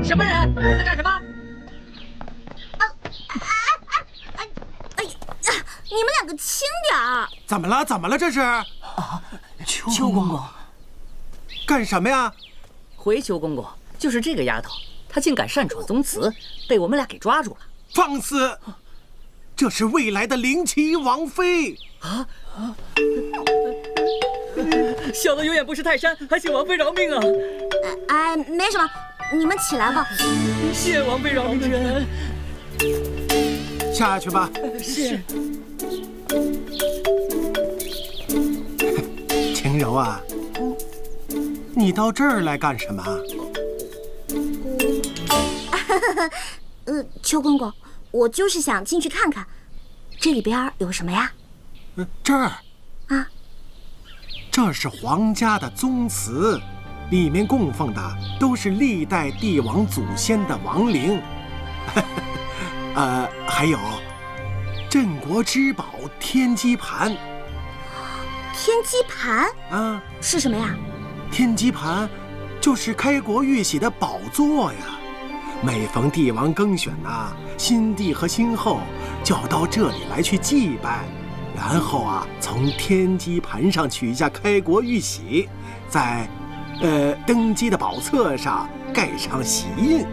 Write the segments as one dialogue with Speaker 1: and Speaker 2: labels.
Speaker 1: 什么人在干什么？
Speaker 2: 你们两个轻点儿！
Speaker 3: 怎么了？怎么了？这是？
Speaker 4: 邱公公，
Speaker 3: 干什么呀？
Speaker 1: 回邱公公，就是这个丫头，她竟敢擅闯宗祠，被我们俩给抓住了。
Speaker 3: 放肆！这是未来的灵齐王妃
Speaker 1: 啊！小的有眼不识泰山，还请王妃饶命啊！
Speaker 2: 哎，没什么，你们起来吧。
Speaker 1: 谢王妃饶命之恩。
Speaker 3: 下去吧。
Speaker 1: 是。
Speaker 3: 晴柔啊，你到这儿来干什么？
Speaker 2: 邱公公，我就是想进去看看，这里边有什么呀？
Speaker 3: 这儿
Speaker 2: 啊，
Speaker 3: 这是皇家的宗祠，里面供奉的都是历代帝王祖先的亡灵。还有镇国之宝天机盘。
Speaker 2: 天机盘
Speaker 3: 啊，
Speaker 2: 是什么呀？
Speaker 3: 天机盘就是开国玉玺的宝座呀。每逢帝王更选呐，新帝和新后就要到这里来去祭拜，然后啊，从天机盘上取下開國玉玺，在登基的寶冊上蓋上玺印，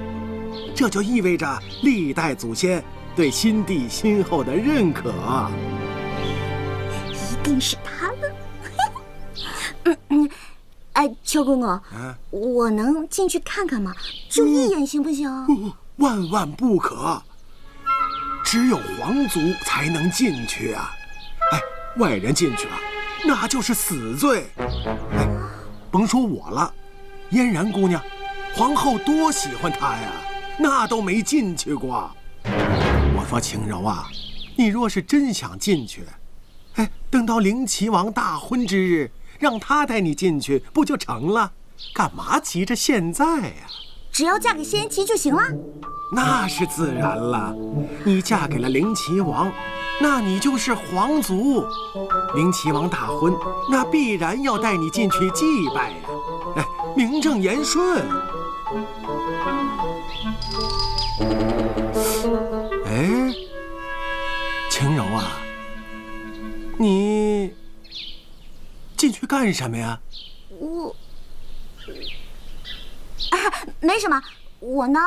Speaker 3: 這就意味着歷代祖先對新帝新後的認可。
Speaker 2: 一定是他們。哎，邱公公，我能進去看看嗎？就一眼行不行？
Speaker 3: 萬萬不可，只有皇族才能進去啊！哎，外人進去了，那就是死罪。哎，甭說我了，嫣然姑娘，皇后多喜歡她呀，那都沒進去過。我說晴柔啊，你若是真想進去，哎，等到靈齊王大婚之日，讓他帶你進去不就成了？幹嘛急着現在呀？
Speaker 2: 只要嫁給先齊就行了。
Speaker 3: 那是自然了，你嫁給了靈齊王，那你就是皇族。靈齊王大婚，那必然要帶你進去祭拜呀，哎，名正言順。哎，晴柔啊，你進去幹什麼呀？
Speaker 2: 沒什麼，我呢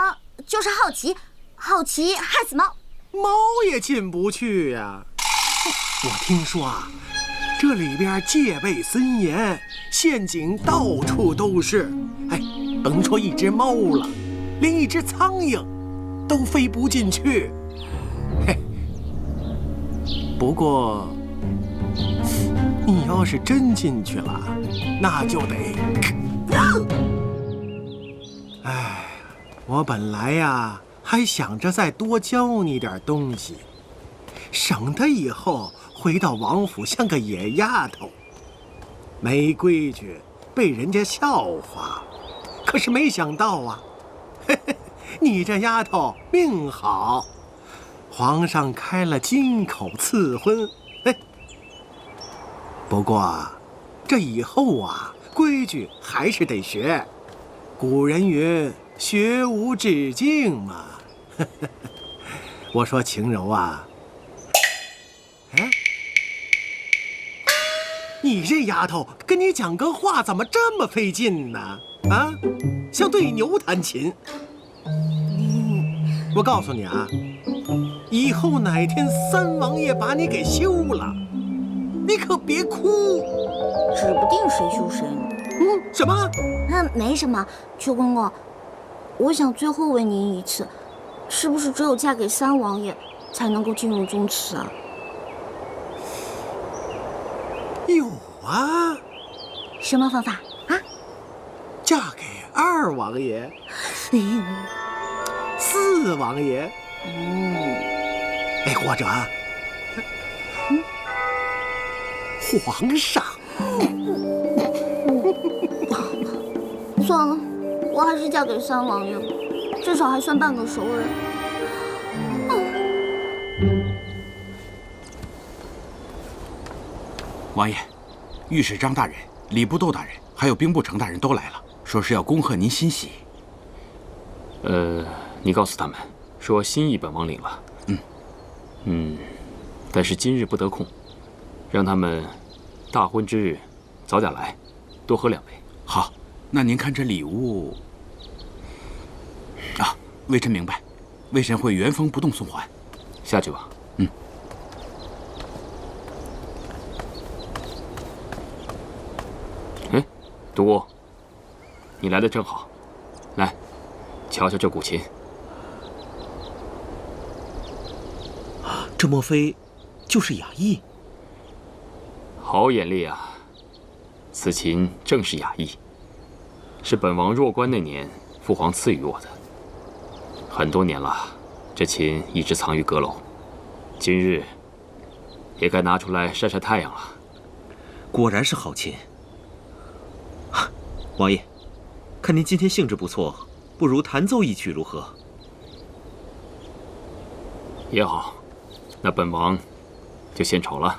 Speaker 2: 就是好奇，好奇害死貓。
Speaker 3: 貓也進不去呀。我聽說啊，這裡邊戒備森嚴，陷阱到處都是。哎，甭說一隻貓了，連一隻蒼蠅都飛不進去。嘿，不過你要是真進去了，那就得……哎，我本來呀還想着再多教你點東西，省得以後回到王府像個野丫頭，沒規矩，被人家笑話。可是沒想到啊，嘿嘿，你這丫頭命好，皇上開了金口賜婚。嘿，不過這以後啊，規矩還是得學。古人云，學無止境嘛。我說晴柔啊，哎，你這丫頭跟你講個話怎麼這麼費勁呢？啊，像對牛彈琴。我告訴你啊，以後哪天三王爺把你給休了，你可別哭。
Speaker 2: 指不定誰休誰呢。
Speaker 3: 什么？
Speaker 2: 没什么，邱公公，我想最後問您一次，是不是只有嫁給三王爺才能夠進入宗祠啊？
Speaker 3: 有啊。
Speaker 2: 什麼方法啊？
Speaker 3: 嫁給二王爺、四王爺，或者皇上。
Speaker 2: 算了，我還是嫁給三王爺，至少還算半個熟人。
Speaker 5: 王爺，御史張大人、禮部竇大人還有兵部程大人都來了，說是要恭賀您新喜。
Speaker 6: 你告訴他們，說心意本王領了。但是今日不得空，讓他們大婚之日早點來，多喝2杯。
Speaker 5: 好，那您看這禮物啊，微臣明白，微臣會原封不動送還。
Speaker 6: 下去吧。獨孤，你來得正好，來，瞧瞧這古琴。
Speaker 7: 這莫非就是雅意？
Speaker 6: 好眼力啊！此琴正是雅意，是本王弱冠那年父皇賜予我的。很多年了，這琴一直藏於閣樓，今日也該拿出來曬曬太陽了。
Speaker 7: 果然是好琴。王爺，看您今天興致不錯，不如彈奏一曲如何？
Speaker 6: 也好，那本王就獻醜了。